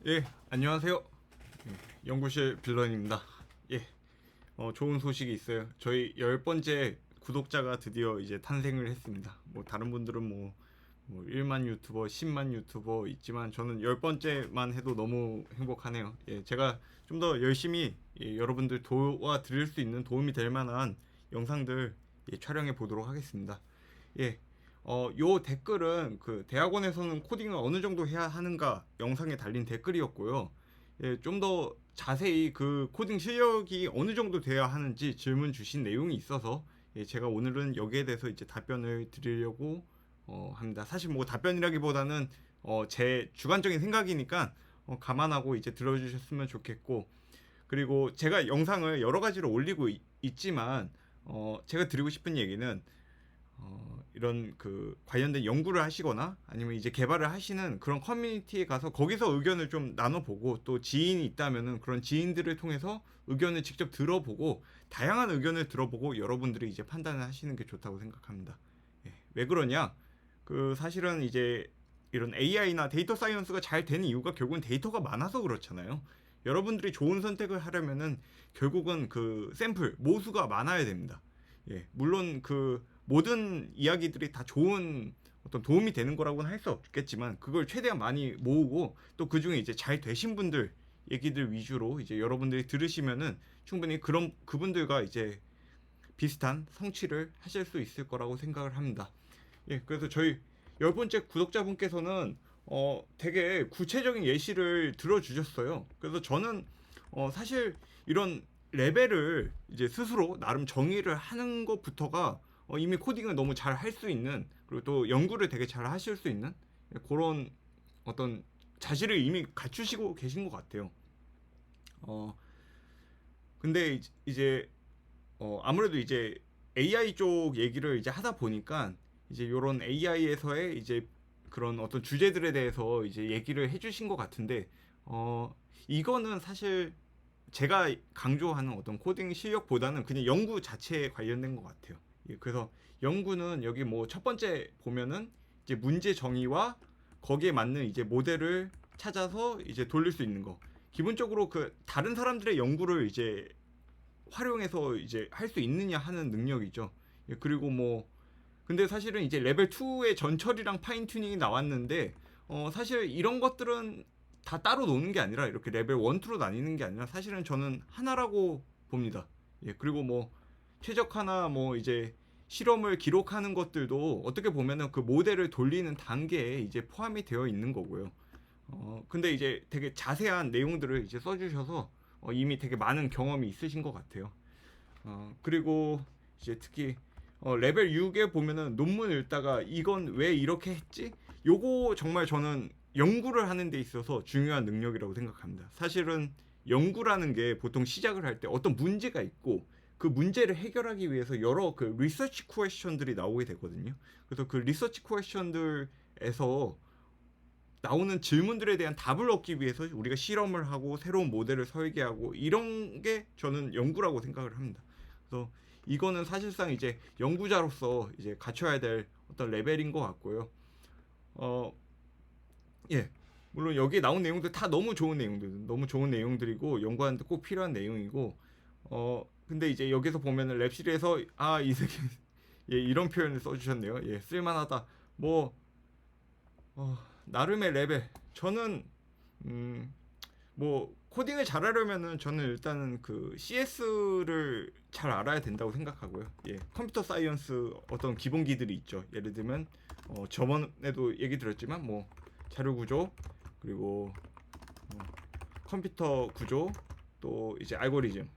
예, 안녕하세요. 연구실 빌런입니다. 예, 좋은 소식이 있어요. 저희 10번째 구독자가 드디어 이제 탄생을 했습니다. 뭐 다른 분들은 뭐 1만 유튜버, 10만 유튜버 있지만 저는 10번째만 해도 너무 행복하네요. 예, 제가 좀 더 열심히 여러분들 도와드릴 수 있는 도움이 될 만한 영상들 촬영해 보도록 하겠습니다. 예, 요 댓글은 그 대학원에서는 코딩을 어느 정도 해야 하는가 영상에 달린 댓글이었고요. 예, 좀 더 자세히 그 코딩 실력이 어느 정도 돼야 하는지 질문 주신 내용이 있어서 제가 오늘은 여기에 대해서 이제 답변을 드리려고 합니다. 사실 뭐 답변이라기보다는 제 주관적인 생각이니까 감안하고 이제 들어주셨으면 좋겠고, 그리고 제가 영상을 여러 가지로 올리고 있지만 제가 드리고 싶은 얘기는 이런 그 관련된 연구를 하시거나 아니면 이제 개발을 하시는 그런 커뮤니티에 가서 거기서 의견을 좀 나눠보고, 또 지인이 있다면은 그런 지인들을 통해서 의견을 직접 들어보고 다양한 의견을 들어보고 여러분들이 이제 판단을 하시는 게 좋다고 생각합니다. 예, 왜 그러냐? 그 사실은 이제 이런 AI나 데이터 사이언스가 잘 되는 이유가 결국은 데이터가 많아서 그렇잖아요. 여러분들이 좋은 선택을 하려면은 결국은 그 샘플 모수가 많아야 됩니다. 예, 물론 그 모든 이야기들이 다 좋은 어떤 도움이 되는 거라고는 할 수 없겠지만 그걸 최대한 많이 모으고 또 그 중에 이제 잘 되신 분들 얘기들 위주로 이제 여러분들이 들으시면은 충분히 그런 그분들과 이제 비슷한 성취를 하실 수 있을 거라고 생각을 합니다. 예, 그래서 저희 10번째 구독자분께서는 되게 구체적인 예시를 들어주셨어요. 그래서 저는 사실 이런 레벨을 이제 스스로 나름 정의를 하는 것부터가 이미 코딩을 너무 잘 할 수 있는, 그리고 또 연구를 되게 잘 하실 수 있는 그런 어떤 자질을 이미 갖추시고 계신 것 같아요. 어, 근데 이제 아무래도 이제 AI 쪽 얘기를 이제 하다 보니까 이제 요런 AI에서의 이제 그런 어떤 주제들에 대해서 이제 얘기를 해주신 것 같은데, 이거는 사실 제가 강조하는 어떤 코딩 실력보다는 그냥 연구 자체에 관련된 것 같아요. 예, 그래서 연구는 여기 뭐 첫 번째 보면은 이제 문제 정의와 거기에 맞는 이제 모델을 찾아서 이제 돌릴 수 있는 거. 기본적으로 그 다른 사람들의 연구를 이제 활용해서 이제 할 수 있느냐 하는 능력이죠. 예, 그리고 뭐 근데 사실은 이제 레벨 2의 전처리랑 파인 튜닝이 나왔는데 사실 이런 것들은 다 따로 노는 게 아니라 이렇게 레벨 1, 2로 나뉘는 게 아니라 사실은 저는 하나라고 봅니다. 예, 그리고 뭐 최적화나 뭐 이제 실험을 기록하는 것들도 어떻게 보면은 그 모델을 돌리는 단계에 이제 포함이 되어 있는 거고요. 근데 이제 되게 자세한 내용들을 이제 써주셔서 이미 되게 많은 경험이 있으신 것 같아요. 그리고 이제 특히 레벨 6에 보면은 논문 읽다가 이건 왜 이렇게 했지? 요거 정말 저는 연구를 하는 데 있어서 중요한 능력이라고 생각합니다. 사실은 연구라는 게 보통 시작을 할 때 어떤 문제가 있고 그 문제를 해결하기 위해서 여러 그 리서치 퀘스천들이 나오게 되거든요. 그래서 그 리서치 퀘스천들에서 나오는 질문들에 대한 답을 얻기 위해서 우리가 실험을 하고 새로운 모델을 설계하고 이런 게 저는 연구라고 생각을 합니다. 그래서 이거는 사실상 이제 연구자로서 이제 갖춰야 될 어떤 레벨인 것 같고요. 어, 예. 물론 여기 나온 내용들 다 너무 좋은 내용들, 너무 좋은 내용들이고 연구하는데 꼭 필요한 내용이고, 근데 이제 여기서 보면은 랩실에서 이 새끼 예, 이런 표현을 써주셨네요. 예, 쓸만하다. 뭐 나름의 레벨. 저는 음, 뭐 코딩을 잘하려면은 저는 일단은 그 CS를 잘 알아야 된다고 생각하고요. 예, 컴퓨터 사이언스 어떤 기본기들이 있죠. 예를 들면 저번에도 얘기 드렸지만 뭐 자료 구조, 그리고 뭐 컴퓨터 구조, 또 이제 알고리즘,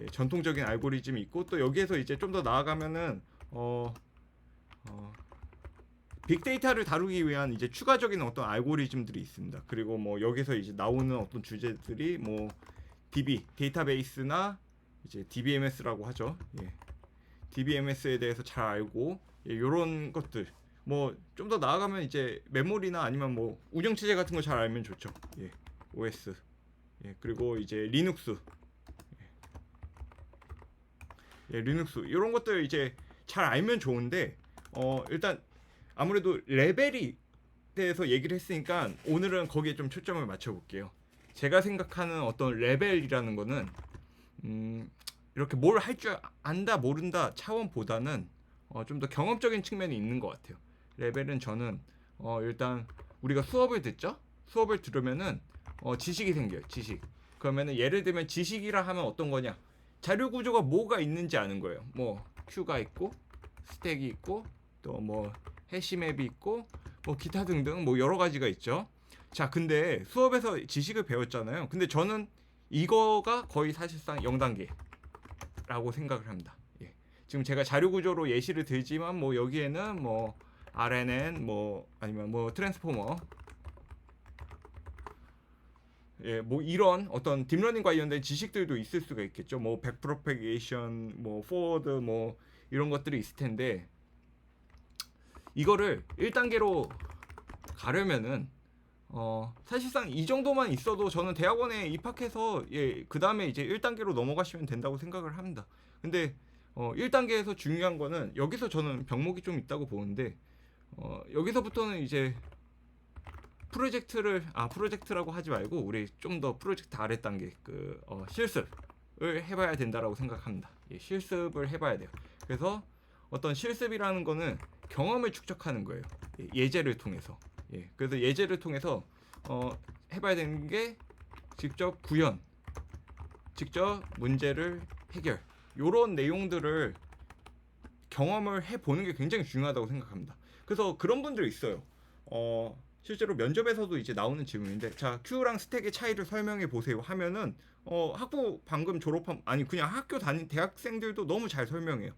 예, 전통적인 알고리즘이 있고, 또 여기에서 이제 좀 더 나아가면은 어, 빅데이터를 다루기 위한 이제 추가적인 어떤 알고리즘들이 있습니다. 그리고 뭐 여기서 이제 나오는 어떤 주제들이 뭐 DB 데이터베이스나 이제 DBMS라고 하죠. 예. DBMS에 대해서 잘 알고, 예, 이런 것들 뭐 좀 더 나아가면 이제 메모리나 아니면 뭐 운영체제 같은 거 잘 알면 좋죠. 예. OS. 예. 그리고 이제 리눅스. 예, 리눅스 이런 것들 이제 잘 알면 좋은데 일단 아무래도 레벨이 대해서 얘기를 했으니까 오늘은 거기에 좀 초점을 맞춰볼게요. 제가 생각하는 어떤 레벨이라는 거는 이렇게 뭘 할 줄 안다 모른다 차원보다는 좀 더 경험적인 측면이 있는 것 같아요. 레벨은 저는 일단 우리가 수업을 듣죠? 수업을 들으면은 지식이 생겨요. 지식. 그러면은 예를 들면 지식이라 하면 어떤 거냐? 자료 구조가 뭐가 있는지 아는 거예요. 뭐 큐가 있고 스택이 있고 또 뭐 해시맵이 있고 뭐 기타 등등 뭐 여러 가지가 있죠. 자, 근데 수업에서 지식을 배웠잖아요. 근데 저는 이거가 거의 사실상 0단계라고 생각을 합니다. 예. 지금 제가 자료 구조로 예시를 들지만 뭐 여기에는 뭐 RNN 뭐 아니면 뭐 트랜스포머 예, 뭐 이런 어떤 딥러닝 관련된 지식들도 있을 수가 있겠죠. 뭐 백프로페게이션, 뭐 포워드 뭐 이런 것들이 있을 텐데 이거를 1단계로 가려면은 사실상 이 정도만 있어도 저는 대학원에 입학해서 예, 그다음에 이제 1단계로 넘어가시면 된다고 생각을 합니다. 근데 1단계에서 중요한 거는 여기서 저는 병목이 좀 있다고 보는데 여기서부터는 이제 프로젝트라고 하지 말고 우리 좀 더 프로젝트 아래 단계 실습을 해봐야 된다라고 생각합니다. 예, 실습을 해봐야 돼요. 그래서 어떤 실습이라는 거는 경험을 축적하는 거예요. 예, 예제를 통해서. 예, 그래서 예제를 통해서 해봐야 되는 게 직접 구현, 직접 문제를 해결 이런 내용들을 경험을 해보는 게 굉장히 중요하다고 생각합니다. 그래서 그런 분들이 있어요. 실제로 면접에서도 이제 나오는 질문인데, 자, Q랑 스택의 차이를 설명해 보세요 하면은 학부 방금 졸업한 그냥 학교 다닌 대학생들도 너무 잘 설명해요.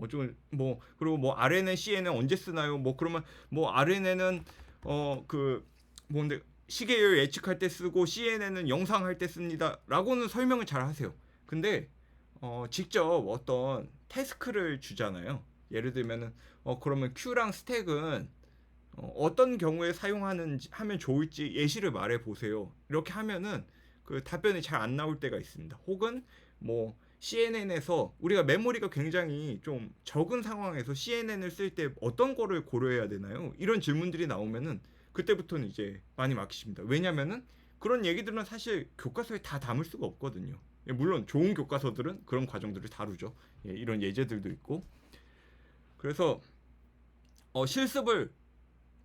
좀뭐 그리고 뭐 RNN, CNN 언제 쓰나요? 뭐 그러면 뭐 RNN은 뭔데 시계열 예측할 때 쓰고 CNN은 영상할 때 씁니다라고는 설명을 잘 하세요. 근데 직접 어떤 태스크를 주잖아요. 예를 들면은 그러면 Q랑 스택은 어떤 경우에 하면 좋을지 예시를 말해 보세요. 이렇게 하면은 그 답변이 잘 안 나올 때가 있습니다. 혹은 뭐 CNN에서 우리가 메모리가 굉장히 좀 적은 상황에서 CNN을 쓸 때 어떤 거를 고려해야 되나요? 이런 질문들이 나오면은 그때부터는 이제 많이 막히십니다. 왜냐면은 그런 얘기들은 사실 교과서에 다 담을 수가 없거든요. 예, 물론 좋은 교과서들은 그런 과정들을 다루죠. 예, 이런 예제들도 있고. 그래서 실습을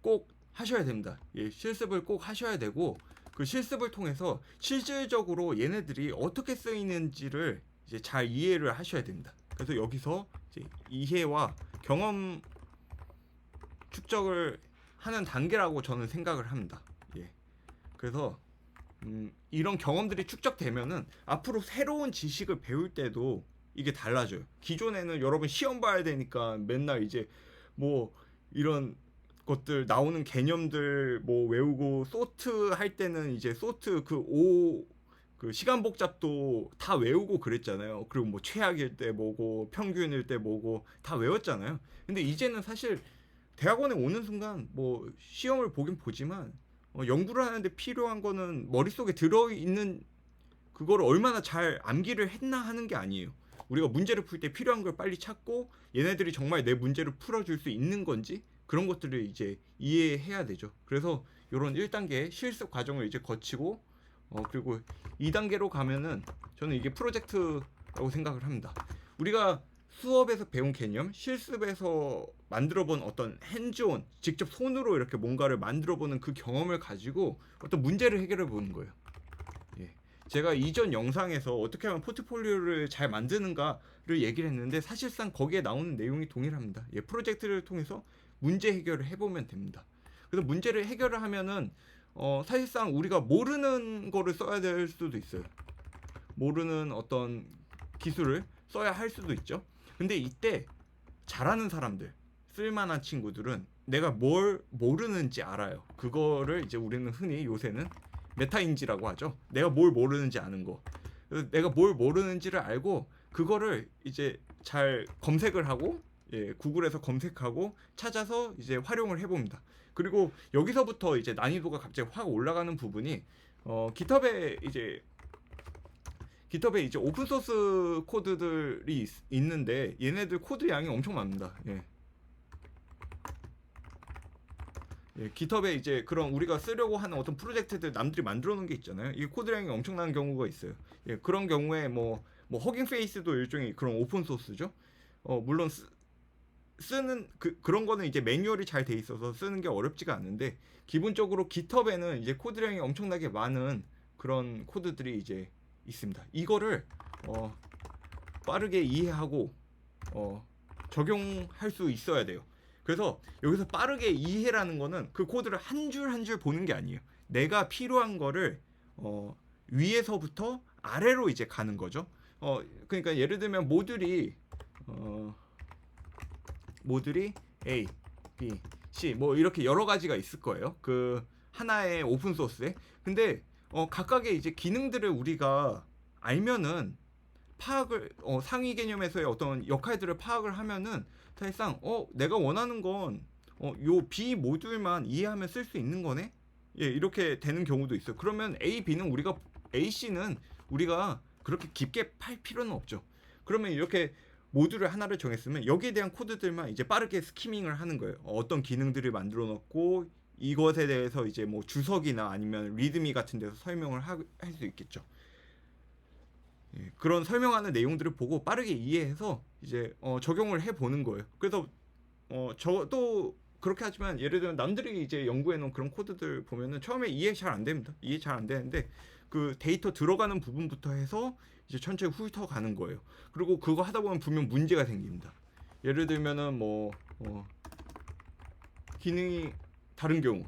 꼭 하셔야 됩니다. 예, 실습을 꼭 하셔야 되고 그 실습을 통해서 실질적으로 얘네들이 어떻게 쓰이는지를 이제 잘 이해를 하셔야 됩니다. 그래서 여기서 이제 이해와 경험 축적을 하는 단계라고 저는 생각을 합니다. 예. 그래서 이런 경험들이 축적되면은 앞으로 새로운 지식을 배울 때도 이게 달라져요. 기존에는 여러분 시험 봐야 되니까 맨날 이제 뭐 이런 것들 나오는 개념들 뭐 외우고 소트 할 때는 이제 소트 그 시간 복잡도 다 외우고 그랬잖아요. 그리고 뭐 최악일 때 뭐고 평균일 때 뭐고 다 외웠잖아요. 근데 이제는 사실 대학원에 오는 순간 뭐 시험을 보긴 보지만 연구를 하는데 필요한 거는 머릿속에 들어있는 그거를 얼마나 잘 암기를 했나 하는 게 아니에요. 우리가 문제를 풀 때 필요한 걸 빨리 찾고 얘네들이 정말 내 문제를 풀어줄 수 있는 건지 그런 것들을 이제 이해해야 되죠. 그래서 이런 1단계 실습 과정을 이제 거치고 그리고 2단계로 가면은 저는 이게 프로젝트라고 생각을 합니다. 우리가 수업에서 배운 개념, 실습에서 만들어본 어떤 핸즈온, 직접 손으로 이렇게 뭔가를 만들어보는 그 경험을 가지고 어떤 문제를 해결해 보는 거예요. 예. 제가 이전 영상에서 어떻게 하면 포트폴리오를 잘 만드는가를 얘기를 했는데 사실상 거기에 나오는 내용이 동일합니다. 예, 프로젝트를 통해서 문제 해결을 해보면 됩니다. 그래서 문제를 해결을 하면은 사실상 우리가 모르는 거를 써야 될 수도 있어요. 모르는 어떤 기술을 써야 할 수도 있죠. 근데 이때 잘하는 사람들, 쓸만한 친구들은 내가 뭘 모르는지 알아요. 그거를 이제 우리는 흔히 요새는 메타인지라고 하죠. 내가 뭘 모르는지 아는 거. 그래서 내가 뭘 모르는지를 알고 그거를 이제 잘 검색을 하고 구글에서 검색하고 찾아서 이제 활용을 해봅니다. 그리고 여기서부터 이제 난이도가 갑자기 확 올라가는 부분이 깃허브에 이제 오픈 소스 코드들이 있는데 얘네들 코드 양이 엄청 많습니다. 예, 깃허브에 이제 그런 우리가 쓰려고 하는 어떤 프로젝트들 남들이 만들어 놓은 게 있잖아요. 이 코드량이 엄청난 경우가 있어요. 예, 그런 경우에 뭐 허깅 페이스도 일종의 그런 오픈 소스죠. 물론 쓰는 그런 거는 이제 매뉴얼이 잘 돼 있어서 쓰는 게 어렵지가 않은데 기본적으로 깃허브에는 이제 코드량이 엄청나게 많은 그런 코드들이 이제 있습니다. 이거를 빠르게 이해하고 적용할 수 있어야 돼요. 그래서 여기서 빠르게 이해라는 거는 그 코드를 한 줄 한 줄 보는 게 아니에요. 내가 필요한 거를 위에서부터 아래로 이제 가는 거죠. 그러니까 예를 들면 모듈이 A, B, C 뭐 이렇게 여러 가지가 있을 거예요. 그 하나의 오픈 소스에. 근데 각각의 이제 기능들을 우리가 알면은 파악을 상위 개념에서의 어떤 역할들을 파악을 하면은 사실상 내가 원하는 건 요 B 모듈만 이해하면 쓸 수 있는 거네. 예, 이렇게 되는 경우도 있어요. 그러면 A, B는 우리가 A, C는 우리가 그렇게 깊게 팔 필요는 없죠. 그러면 이렇게 모듈을 하나를 정했으면 여기에 대한 코드들만 이제 빠르게 스키밍을 하는 거예요. 어떤 기능들을 만들어 놓고 이것에 대해서 이제 뭐 주석이나 아니면 리드미 같은 데서 설명을 할 수 있겠죠. 예, 그런 설명하는 내용들을 보고 빠르게 이해해서 이제 적용을 해 보는 거예요. 그래서 저도 그렇게 하지만 예를 들면 남들이 이제 연구해 놓은 그런 코드들 보면은 처음에 이해 잘 안 됩니다. 이해 잘 안 되는데 그 데이터 들어가는 부분부터 해서 이제 천천히 훑어가는 거예요. 그리고 그거 하다 보면 분명 문제가 생깁니다. 예를 들면은 기능이 다른 경우,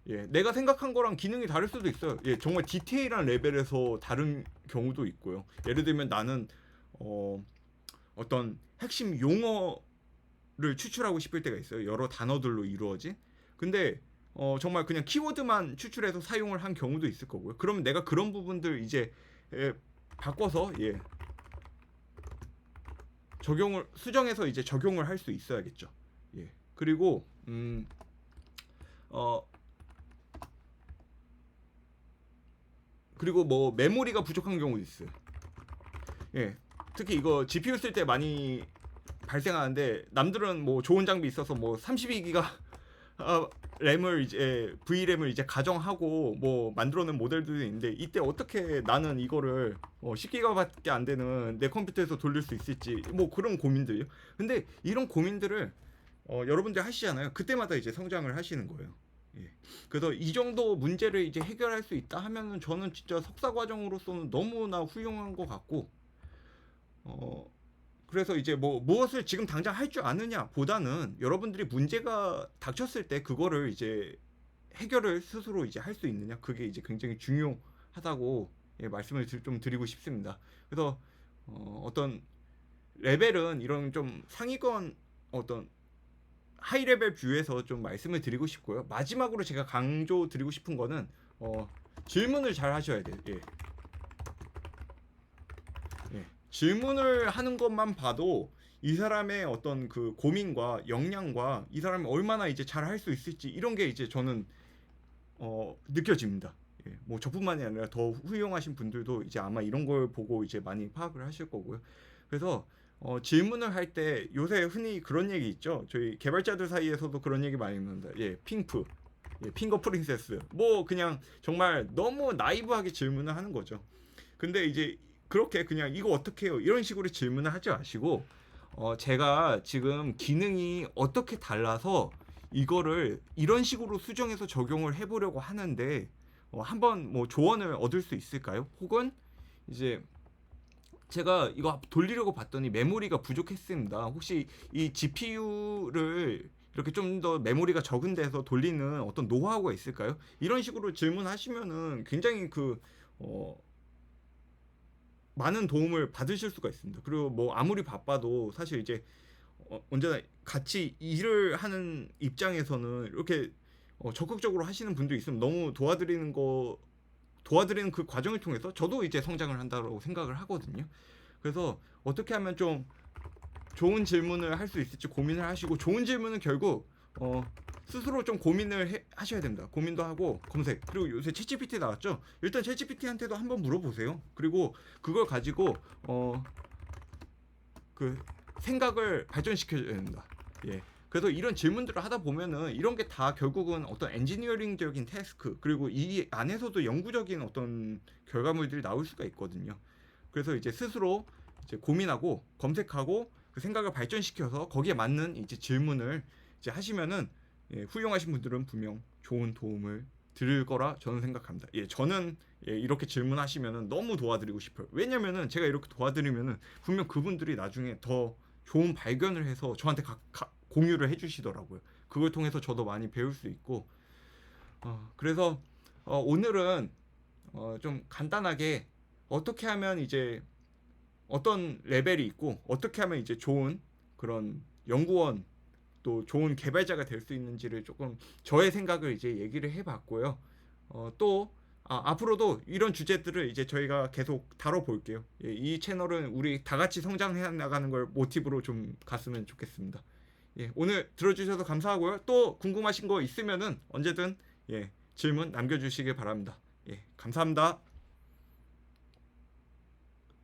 예, 내가 생각한 거랑 기능이 다를 수도 있어요. 예, 정말 디테일한 레벨에서 다른 경우도 있고요. 예를 들면 나는 어떤 핵심 용어를 추출하고 싶을 때가 있어요. 여러 단어들로 이루어진. 근데 정말 그냥 키워드만 추출해서 사용을 한 경우도 있을 거고요. 그러면 내가 그런 부분들 이제 바꿔서 수정해서 이제 적용을 할 수 있어야겠죠. 예. 그리고 그리고 뭐 메모리가 부족한 경우도 있어요. 예. 특히 이거 GPU 쓸 때 많이 발생하는데 남들은 뭐 좋은 장비 있어서 뭐 32기가 램을 이제 V램을 이제 가정하고 뭐 만들어낸 모델들도 있는데 이때 어떻게 나는 이거를 10기가밖에 안 되는 내 컴퓨터에서 돌릴 수 있을지 뭐 그런 고민들이요. 근데 이런 고민들을 여러분들 하시잖아요. 그때마다 이제 성장을 하시는 거예요. 예. 그래서 이 정도 문제를 이제 해결할 수 있다 하면은 저는 진짜 석사 과정으로서는 너무나 훌륭한 것 같고 그래서 이제 뭐 무엇을 지금 당장 할 줄 아느냐 보다는 여러분들이 문제가 닥쳤을 때 그거를 이제 해결을 스스로 이제 할 수 있느냐 그게 이제 굉장히 중요하다고 말씀을 좀 드리고 싶습니다. 그래서 어떤 레벨은 이런 좀 상위권 어떤 하이 레벨 뷰에서 좀 말씀을 드리고 싶고요. 마지막으로 제가 강조 드리고 싶은 거는 질문을 잘 하셔야 돼요. 예. 예. 질문을 하는 것만 봐도 이 사람의 어떤 그 고민과 역량과 이 사람이 얼마나 이제 잘 할 수 있을지 이런 게 이제 저는 느껴집니다. 예. 뭐 저뿐만이 아니라 더 훌륭하신 분들도 이제 아마 이런 걸 보고 이제 많이 파악을 하실 거고요. 그래서 질문을 할 때 요새 흔히 그런 얘기 있죠. 저희 개발자들 사이에서도 그런 얘기 많이 합니다. 예, 핑프, 핑거 프린세스. 뭐 그냥 정말 너무 나이브하게 질문을 하는 거죠. 근데 이제 그렇게 그냥 이거 어떻게 해요? 이런 식으로 질문을 하지 마시고 제가 지금 기능이 어떻게 달라서 이거를 이런 식으로 수정해서 적용을 해보려고 하는데 한번 뭐 조언을 얻을 수 있을까요? 혹은 이제 제가 이거 돌리려고 봤더니 메모리가 부족했습니다. 혹시 이 GPU를 이렇게 좀 더 메모리가 적은 데서 돌리는 어떤 노하우가 있을까요? 이런 식으로 질문하시면은 굉장히 많은 도움을 받으실 수가 있습니다. 그리고 뭐 아무리 바빠도 사실 이제 언제나 같이 일을 하는 입장에서는 이렇게 적극적으로 하시는 분도 있으면 너무 도와드리는 그 과정을 통해서 저도 이제 성장을 한다고 생각을 하거든요. 그래서 어떻게 하면 좀 좋은 질문을 할 수 있을지 고민을 하시고 좋은 질문은 결국 스스로 좀 고민을 하셔야 됩니다. 고민도 하고 검색. 그리고 요새 챗GPT 나왔죠. 일단 챗GPT한테도 한번 물어보세요. 그리고 그걸 가지고 그 생각을 발전시켜야 됩니다. 예. 그래서 이런 질문들을 하다 보면은 이런 게 다 결국은 어떤 엔지니어링적인 태스크 그리고 이 안에서도 영구적인 어떤 결과물들이 나올 수가 있거든요. 그래서 이제 스스로 이제 고민하고 검색하고 그 생각을 발전시켜서 거기에 맞는 이제 질문을 이제 하시면은 예, 훌륭하신 분들은 분명 좋은 도움을 드릴 거라 저는 생각합니다. 예, 저는 예, 이렇게 질문하시면은 너무 도와드리고 싶어요. 왜냐면은 제가 이렇게 도와드리면은 분명 그분들이 나중에 더 좋은 발견을 해서 저한테 공유를 해주시더라고요. 그걸 통해서 저도 많이 배울 수 있고 그래서 오늘은 좀 간단하게 어떻게 하면 이제 어떤 레벨이 있고 어떻게 하면 이제 좋은 그런 연구원 또 좋은 개발자가 될 수 있는지를 조금 저의 생각을 이제 얘기를 해봤고요. 또 앞으로도 이런 주제들을 이제 저희가 계속 다뤄볼게요. 예, 이 채널은 우리 다 같이 성장해 나가는 걸 모티브로 좀 갔으면 좋겠습니다. 예, 오늘 들어주셔서 감사하고요. 또 궁금하신 거 있으면은 언제든 예, 질문 남겨주시길 바랍니다. 예, 감사합니다.